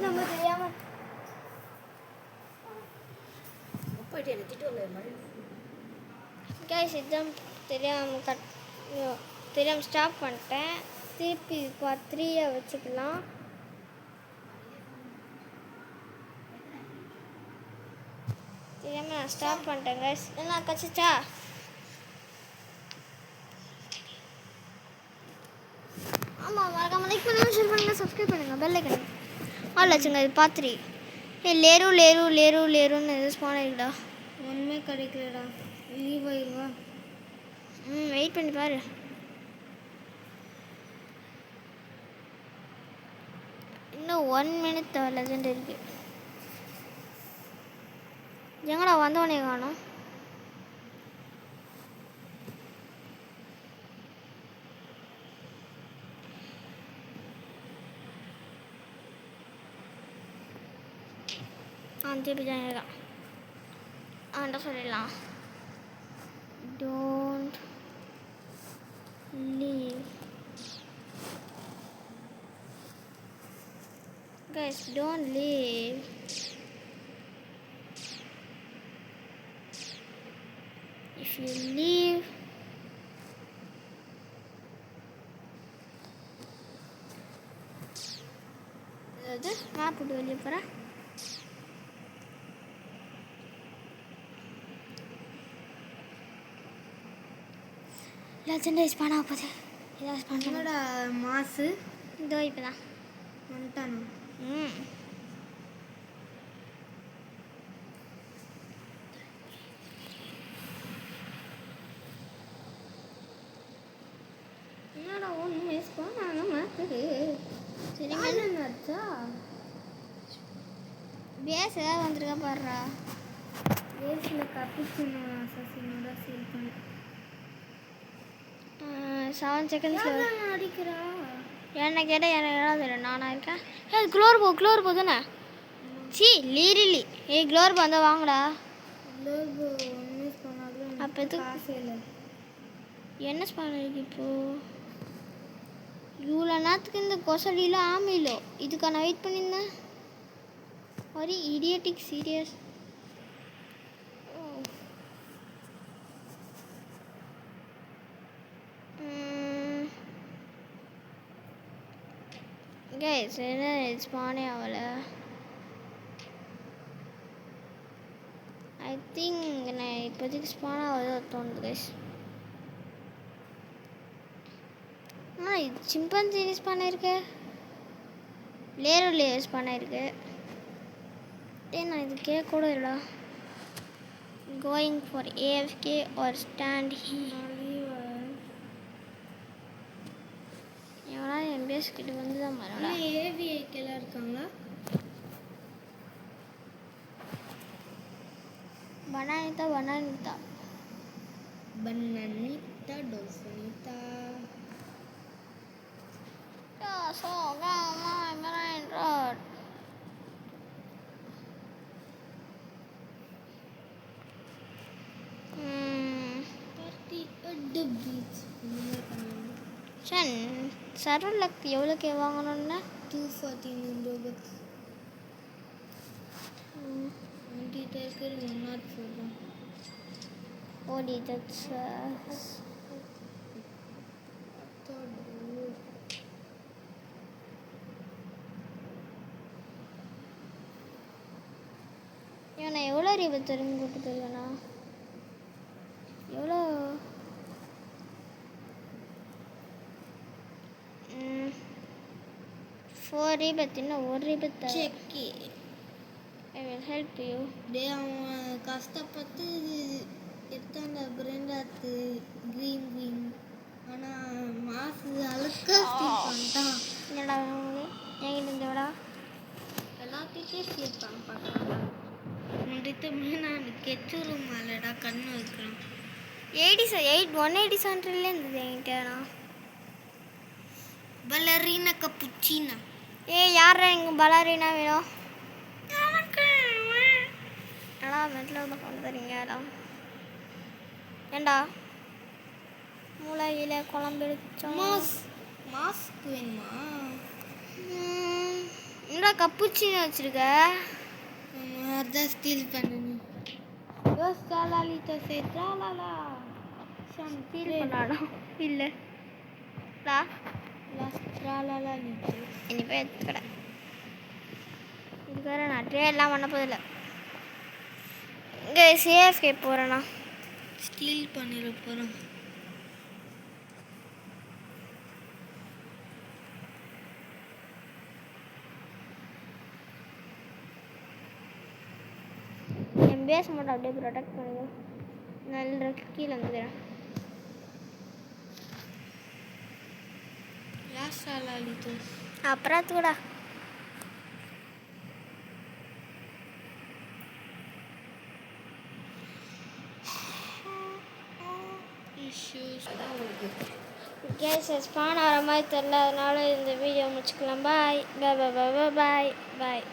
நம்ம தெரியாம போயிட்டு எடுத்துட்டு கைஸ் இதுதான் தெரியாமல் ஸ்டாப் பண்ணிட்டேன். திருப்பி இப்போ 3 வச்சுக்கலாம். தெரியாமல் நான் ஸ்டாப் பண்ணிட்டேன் கைஸ். என்ன கச்சிச்சா? ஆமாம், மறக்காம லைக் பண்ணுங்கள், ஷேர் பண்ணுங்கள், சப்ஸ்கிரைப் பண்ணுங்கள், பெல் ஐக்கன் ஆல் வச்சுங்க. இது பார்த்துரி லேருன்னு எதுவும் ஸ்பான் ஆகிடுடா. ஒன்றுமே கிடைக்கலடா, லீவ் ஆயிடுவா. வெயிட் பண்ணி பாரு. இன்னும் 1 minute லெஜெண்ட் இருக்கு. எங்கடா வந்தவனே காணோம். திருப்பி தான் இருக்கான். அவன்கிட்ட சொல்லிடலாம், don't leave guys, don't leave. If you leave அதாவது மேப் விட்டு வெளியே போகிறேன். லெஜெண்ட் ஸ்பான் ஆக போகுது. ஏதாவது ஸ்பான் பண்ணோட மாசு இதோ இப்போ தான் வந்துட்டானு. என்னடா ஒன்று ஸ்பான் ஆக மாட்டுது. சரி என்னச்சா பேஸ் ஏதாவது வந்துருக்கா பாடுறா. பேஸில் கப்பிச்சுன்னு அசசினோட சீல் பண்ணி 7 seconds அடிக்கிறா. என்ன கேட்டால் எனக்கு என்ன தெரியும், நானாக இருக்கேன். க்ளோர் போ தானே. சி லீரிலி க்ளோர் போ வந்தால் வாங்கடா. அப்போ எதுக்கு என்ன ஸ்பான் இருக்கு இப்போது? இவ்வளோ நேரத்துக்கு இந்த கொசடியில் ஆமையிலோ இதுக்கா நான் வெயிட் பண்ணியிருந்தேன். ஒரு இடியட்டிக் சீரியஸ். கைஸ் என்ன ஸ்பானே ஆகலை. ஐ திங்க் நான் இப்போதைக்கு ஸ்பான் ஆகுதோ தோணுது கைஸ். இது சிம்பன்சி ஸ்பான் ஆயிருக்கு, லேயர் ஸ்பான் ஆயிருக்கு. நான் இது கேட்க கூட இல்லைடா. Going for AFK or stand எவனா எம்பிஎஸ் கிட்ட வந்து தான் வரடா. ஏவிஐக்கெல்லாம் இருக்காங்களா? பனானிதா டோல்ஃபனிதா சோகமா மெரைன் ரோட். சர்வர் லக் எவ்வளோக்கு வாங்கணும்னா 249 Robux. டீட்டெயிலுக்கு 104 தான். ஓடி தட்ஸ் நான் எவ்வளோ ரீபத் வரைக்கும் கூட்டு போயிடுவேண்ணா? எவ்வளோ 4 ரீபத், இன்னும் 1 ரீபத் செக்கி. I will help you. அவன் கஷ்டப்பட்டு எடுத்தாண்ட பிரெண்டாத்து க்ரீன் ஆனால் மாசு அழுக்க பண்ணிட்டான். என்னடா என்கிட்ட இருந்தவடா எல்லாத்தையும் ஸ்டீல் பண்ண பார்க்குறாங்க. முடித்தமே நான் கெச்சூரும் மேலடா கண்ணு வைக்கிறேன். 187 இருந்தது என்கிட்ட. பலரீனா கப்புச்சினா. யாரா எங்கள் பலரீனா வேணும்? ஏடா மெட்டில் கொண்டு தரீங்கடா. ஏண்டா மூளையில குழம்பு எடுத்தோம். மாஸ்க் வேணுமா? என்னடா கப்புச்சின்னு வச்சிருக்க? அதான் ஸ்டீல் பண்ணணும். யோசாலாலிட்ட சேத்ராலாலா ஷான் ஃபீல் பண்ணாடா இல்லை லா லாஸ்ட்ராலாலா நீட்டு இனி போய் எடுத்துக்கடா. இதுக்கு வேறு நான் ட்ரேட்லாம் பண்ண போதில்லை. இங்கே சேஃப்கே போகிறேண்ணா. ஸ்டீல் பண்ணிட போகிறோம். என் பேச மட்டும் அப்படியே ப்ரொடெக்ட் பண்ணுங்க. நல்ல கீழே வந்துக்கிறேன். லாஸ்ட்ராலாலிட்டு அப்புறம் கூட இஷ்யூஸ் அதான் உங்களுக்கு கேஸ் ஸ்பான் ஆகிற மாதிரி தெரில. அதனால இந்த வீடியோ முடிச்சுக்கலாம். பாய் பாய் பாய் பாய் பாய் பாய்.